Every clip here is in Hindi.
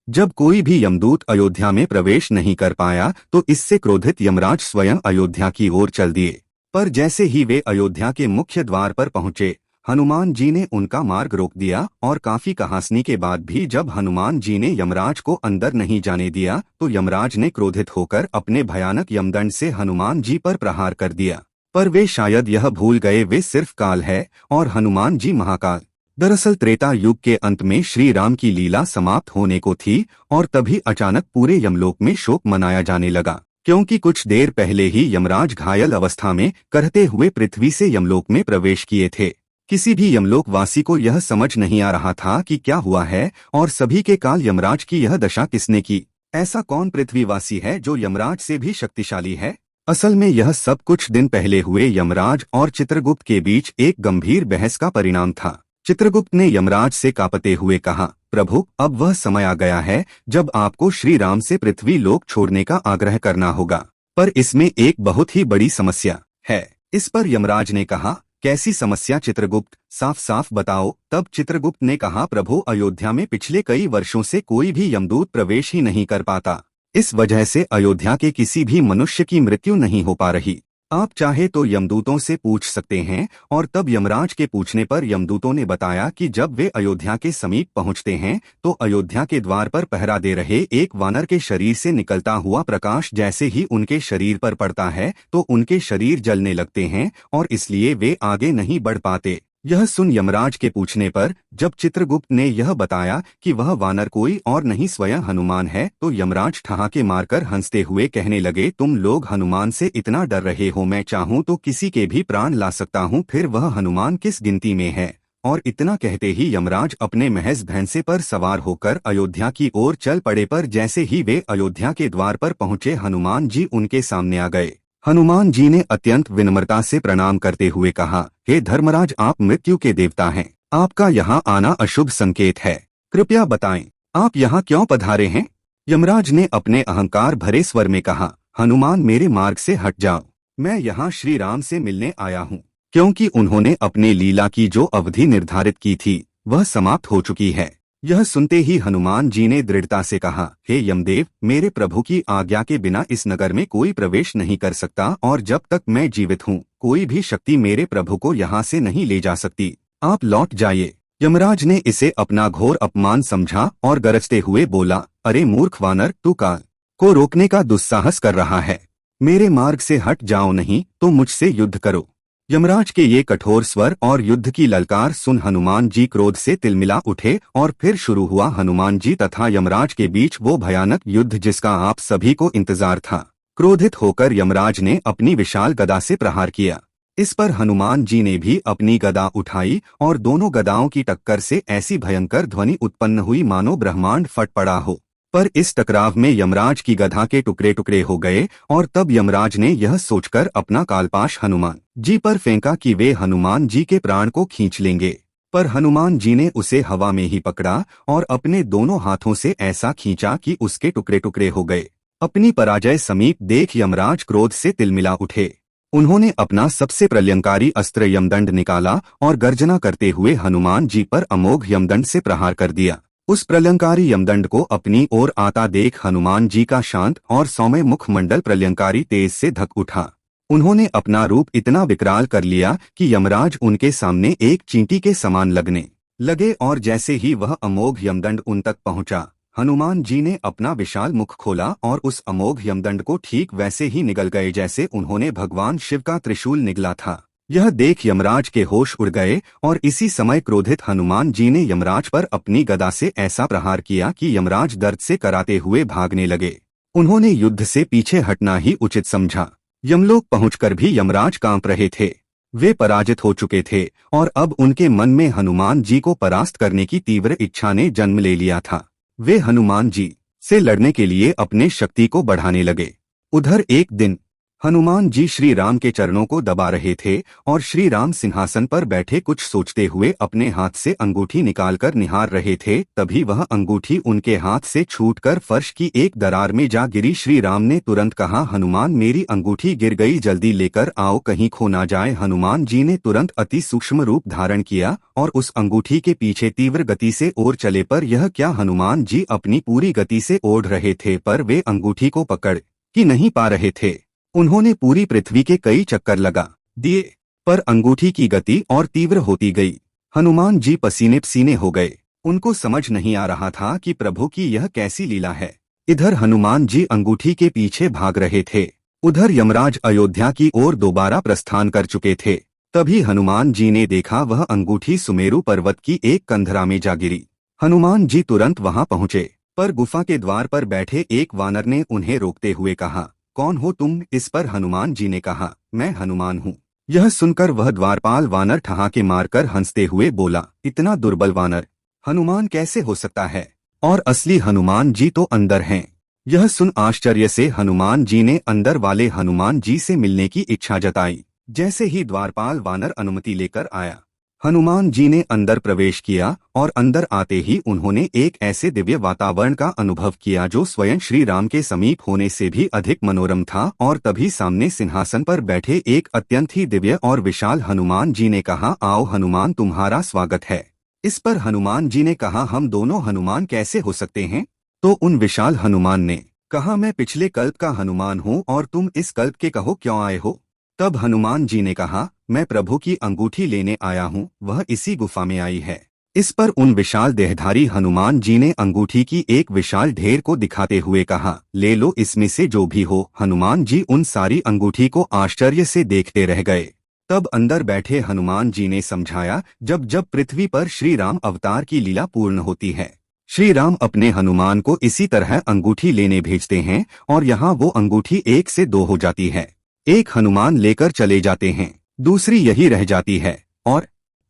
जब कोई भी यमदूत अयोध्या में प्रवेश नहीं कर पाया तो इससे क्रोधित यमराज स्वयं अयोध्या की ओर चल दिए। पर जैसे ही वे अयोध्या के मुख्य द्वार पर पहुंचे, हनुमान जी ने उनका मार्ग रोक दिया और काफी कहासनी के बाद भी जब हनुमान जी ने यमराज को अंदर नहीं जाने दिया तो यमराज ने क्रोधित होकर अपने भयानक यमदंड से हनुमान जी पर प्रहार कर दिया। पर वे शायद यह भूल गए वे सिर्फ काल है और हनुमान जी महाकाल। दरअसल त्रेता युग के अंत में श्री राम की लीला समाप्त होने को थी और तभी अचानक पूरे यमलोक में शोक मनाया जाने लगा, क्योंकि कुछ देर पहले ही यमराज घायल अवस्था में करते हुए पृथ्वी से यमलोक में प्रवेश किए थे। किसी भी यमलोक वासी को यह समझ नहीं आ रहा था कि क्या हुआ है और सभी के काल यमराज की यह दशा किसने की। ऐसा कौन पृथ्वीवासी है जो यमराज से भी शक्तिशाली है? असल में यह सब कुछ दिन पहले हुए यमराज और चित्रगुप्त के बीच एक गंभीर बहस का परिणाम था। चित्रगुप्त ने यमराज से कांपते हुए कहा, प्रभु, अब वह समय आ गया है जब आपको श्री राम से पृथ्वी लोक छोड़ने का आग्रह करना होगा। पर इसमें एक बहुत ही बड़ी समस्या है। इस पर यमराज ने कहा, कैसी समस्या चित्रगुप्त, साफ साफ बताओ। तब चित्रगुप्त ने कहा, प्रभु, अयोध्या में पिछले कई वर्षों से कोई भी यमदूत प्रवेश ही नहीं कर पाता। इस वजह से अयोध्या के किसी भी मनुष्य की मृत्यु नहीं हो पा रही। आप चाहे तो यमदूतों से पूछ सकते हैं। और तब यमराज के पूछने पर यमदूतों ने बताया कि जब वे अयोध्या के समीप पहुंचते हैं तो अयोध्या के द्वार पर पहरा दे रहे एक वानर के शरीर से निकलता हुआ प्रकाश जैसे ही उनके शरीर पर पड़ता है तो उनके शरीर जलने लगते हैं और इसलिए वे आगे नहीं बढ़ पाते। यह सुन यमराज के पूछने पर जब चित्रगुप्त ने यह बताया कि वह वानर कोई और नहीं स्वयं हनुमान है तो यमराज ठहाके मारकर हंसते हुए कहने लगे, तुम लोग हनुमान से इतना डर रहे हो, मैं चाहूं तो किसी के भी प्राण ला सकता हूं, फिर वह हनुमान किस गिनती में है। और इतना कहते ही यमराज अपने महज भैंसे पर सवार होकर अयोध्या की ओर चल पड़े। पर जैसे ही वे अयोध्या के द्वार पर पहुंचे हनुमान जी उनके सामने आ गए। हनुमान जी ने अत्यंत विनम्रता से प्रणाम करते हुए कहा, हे धर्मराज, आप मृत्यु के देवता हैं, आपका यहाँ आना अशुभ संकेत है। कृपया बताएं, आप यहाँ क्यों पधारे हैं? यमराज ने अपने अहंकार भरे स्वर में कहा, हनुमान, मेरे मार्ग से हट जाओ। मैं यहाँ श्री राम से मिलने आया हूँ, क्योंकि उन्होंने अपने लीला की जो अवधि निर्धारित की थी वह समाप्त हो चुकी है। यह सुनते ही हनुमान जी ने दृढ़ता से कहा, हे यमदेव, मेरे प्रभु की आज्ञा के बिना इस नगर में कोई प्रवेश नहीं कर सकता और जब तक मैं जीवित हूँ कोई भी शक्ति मेरे प्रभु को यहाँ से नहीं ले जा सकती। आप लौट जाइए। यमराज ने इसे अपना घोर अपमान समझा और गरजते हुए बोला, अरे मूर्ख वानर, तू काल को रोकने का दुस्साहस कर रहा है। मेरे मार्ग से हट जाओ, नहीं तो मुझसे युद्ध करो। यमराज के ये कठोर स्वर और युद्ध की ललकार सुन हनुमान जी क्रोध से तिलमिला उठे और फिर शुरू हुआ हनुमान जी तथा यमराज के बीच वो भयानक युद्ध जिसका आप सभी को इंतजार था। क्रोधित होकर यमराज ने अपनी विशाल गदा से प्रहार किया। इस पर हनुमान जी ने भी अपनी गदा उठाई और दोनों गदाओं की टक्कर से ऐसी भयंकर ध्वनि उत्पन्न हुई मानो ब्रह्मांड फट पड़ा हो। पर इस टकराव में यमराज की गदा के टुकड़े टुकड़े हो गए और तब यमराज ने यह सोचकर अपना कालपाश हनुमान जी पर फेंका कि वे हनुमान जी के प्राण को खींच लेंगे। पर हनुमान जी ने उसे हवा में ही पकड़ा और अपने दोनों हाथों से ऐसा खींचा कि उसके टुकड़े टुकड़े हो गए। अपनी पराजय समीप देख यमराज क्रोध से तिलमिला उठे। उन्होंने अपना सबसे प्रलयंकारी अस्त्र यमदंड निकाला और गर्जना करते हुए हनुमान जी पर अमोघ यमदंड से प्रहार कर दिया। उस प्रलयंकारी यमदंड को अपनी ओर आता देख हनुमान जी का शांत और सौम्य मुखमंडल प्रलयंकारी तेज से धक उठा। उन्होंने अपना रूप इतना विकराल कर लिया कि यमराज उनके सामने एक चींटी के समान लगने लगे और जैसे ही वह अमोघ यमदंड उन तक पहुंचा, हनुमान जी ने अपना विशाल मुख खोला और उस अमोघ यमदंड को ठीक वैसे ही निगल गए जैसे उन्होंने भगवान शिव का त्रिशूल निगला था। यह देख यमराज के होश उड़ गए और इसी समय क्रोधित हनुमान जी ने यमराज पर अपनी गदा से ऐसा प्रहार किया कि यमराज दर्द से कराते हुए भागने लगे। उन्होंने युद्ध से पीछे हटना ही उचित समझा। यमलोक पहुंचकर भी यमराज कांप रहे थे। वे पराजित हो चुके थे और अब उनके मन में हनुमान जी को परास्त करने की तीव्र इच्छा ने जन्म ले लिया था। वे हनुमान जी से लड़ने के लिए अपने शक्ति को बढ़ाने लगे। उधर एक दिन हनुमान जी श्री राम के चरणों को दबा रहे थे और श्री राम सिंहासन पर बैठे कुछ सोचते हुए अपने हाथ से अंगूठी निकालकर निहार रहे थे। तभी वह अंगूठी उनके हाथ से छूटकर फर्श की एक दरार में जा गिरी। श्री राम ने तुरंत कहा, हनुमान मेरी अंगूठी गिर गई, जल्दी लेकर आओ कहीं खो ना जाए। हनुमान जी ने तुरंत अति सूक्ष्म रूप धारण किया और उस अंगूठी के पीछे तीव्र गति से ओढ़ चले। पर यह क्या, हनुमान जी अपनी पूरी गति से ओढ़ रहे थे पर वे अंगूठी को पकड़ ही नहीं पा रहे थे। उन्होंने पूरी पृथ्वी के कई चक्कर लगा दिए पर अंगूठी की गति और तीव्र होती गई। हनुमान जी पसीने पसीने हो गए। उनको समझ नहीं आ रहा था कि प्रभु की यह कैसी लीला है। इधर हनुमान जी अंगूठी के पीछे भाग रहे थे, उधर यमराज अयोध्या की ओर दोबारा प्रस्थान कर चुके थे। तभी हनुमान जी ने देखा वह अंगूठी सुमेरु पर्वत की एक कंधरा में जा गिरी। हनुमान जी तुरंत वहां पहुंचे पर गुफा के द्वार पर बैठे एक वानर ने उन्हें रोकते हुए कहा, कौन हो तुम? इस पर हनुमान जी ने कहा, मैं हनुमान हूँ। यह सुनकर वह द्वारपाल वानर ठहाके मारकर हंसते हुए बोला, इतना दुर्बल वानर हनुमान कैसे हो सकता है? और असली हनुमान जी तो अंदर हैं। यह सुन आश्चर्य से हनुमान जी ने अंदर वाले हनुमान जी से मिलने की इच्छा जताई। जैसे ही द्वारपाल वानर अनुमति लेकर आया, हनुमान जी ने अंदर प्रवेश किया और अंदर आते ही उन्होंने एक ऐसे दिव्य वातावरण का अनुभव किया जो स्वयं श्री राम के समीप होने से भी अधिक मनोरम था। और तभी सामने सिंहासन पर बैठे एक अत्यंत ही दिव्य और विशाल हनुमान जी ने कहा, आओ हनुमान, तुम्हारा स्वागत है। इस पर हनुमान जी ने कहा, हम दोनों हनुमान कैसे हो सकते हैं? तो उन विशाल हनुमान ने कहा, मैं पिछले कल्प का हनुमान हूँ और तुम इस कल्प के कहो क्यों आए हो? तब हनुमान जी ने कहा, मैं प्रभु की अंगूठी लेने आया हूँ, वह इसी गुफा में आई है। इस पर उन विशाल देहधारी हनुमान जी ने अंगूठी की एक विशाल ढेर को दिखाते हुए कहा, ले लो इसमें से जो भी हो। हनुमान जी उन सारी अंगूठी को आश्चर्य से देखते रह गए। तब अंदर बैठे हनुमान जी ने समझाया, जब जब पृथ्वी पर श्री राम अवतार की लीला पूर्ण होती है, श्री राम अपने हनुमान को इसी तरह अंगूठी लेने भेजते हैं और यहाँ वो अंगूठी 1 से 2 हो जाती है। एक हनुमान लेकर चले जाते हैं, दूसरी यही रह जाती है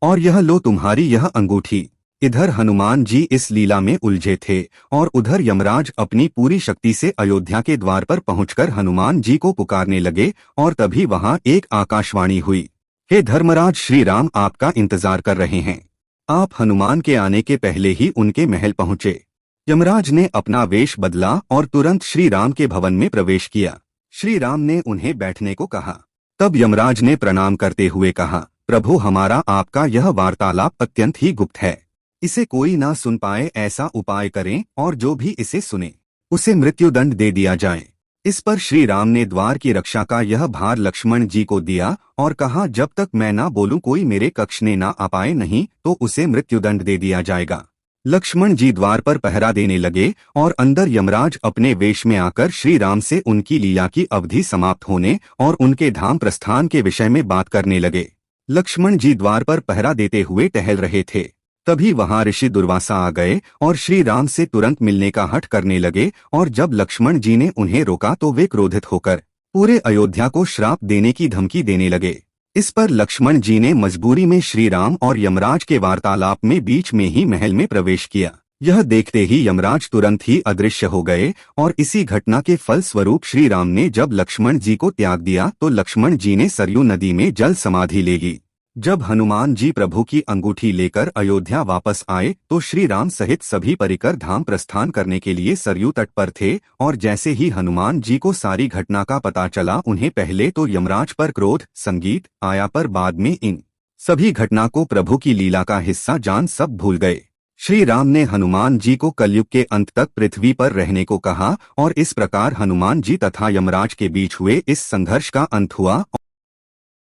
और यह लो तुम्हारी यह अंगूठी। इधर हनुमान जी इस लीला में उलझे थे और उधर यमराज अपनी पूरी शक्ति से अयोध्या के द्वार पर पहुंचकर हनुमान जी को पुकारने लगे। और तभी वहां एक आकाशवाणी हुई, हे धर्मराज, श्री राम आपका इंतजार कर रहे हैं। आप हनुमान के आने के पहले ही उनके महल पहुंचे। यमराज ने अपना वेश बदला और तुरंत श्री राम के भवन में प्रवेश किया। श्री राम ने उन्हें बैठने को कहा। तब यमराज ने प्रणाम करते हुए कहा, प्रभु, हमारा आपका यह वार्तालाप अत्यंत ही गुप्त है, इसे कोई ना सुन पाए ऐसा उपाय करें और जो भी इसे सुने उसे मृत्युदंड दे दिया जाए। इस पर श्री राम ने द्वार की रक्षा का यह भार लक्ष्मण जी को दिया और कहा, जब तक मैं ना बोलूं कोई मेरे कक्ष में ना आ पाए नहीं तो उसे मृत्युदंड दे दिया जाएगा। लक्ष्मण जी द्वार पर पहरा देने लगे और अंदर यमराज अपने वेश में आकर श्री राम से उनकी लीला की अवधि समाप्त होने और उनके धाम प्रस्थान के विषय में बात करने लगे। लक्ष्मण जी द्वार पर पहरा देते हुए टहल रहे थे। तभी वहां ऋषि दुर्वासा आ गए और श्री राम से तुरंत मिलने का हठ करने लगे। और जब लक्ष्मण जी ने उन्हें रोका तो वे क्रोधित होकर पूरे अयोध्या को श्राप देने की धमकी देने लगे। इस पर लक्ष्मण जी ने मजबूरी में श्री राम और यमराज के वार्तालाप में बीच में ही महल में प्रवेश किया। यह देखते ही यमराज तुरंत ही अदृश्य हो गए और इसी घटना के फल स्वरूप श्री राम ने जब लक्ष्मण जी को त्याग दिया तो लक्ष्मण जी ने सरयू नदी में जल समाधि ले ली। जब हनुमान जी प्रभु की अंगूठी लेकर अयोध्या वापस आए तो श्री राम सहित सभी परिकर धाम प्रस्थान करने के लिए सरयू तट पर थे। और जैसे ही हनुमान जी को सारी घटना का पता चला, उन्हें पहले तो यमराज पर क्रोध संगीत आया, पर बाद में इन सभी घटना को प्रभु की लीला का हिस्सा जान सब भूल गए। श्री राम ने हनुमान जी को कलयुग के अंत तक पृथ्वी पर रहने को कहा और इस प्रकार हनुमान जी तथा यमराज के बीच हुए इस संघर्ष का अंत हुआ।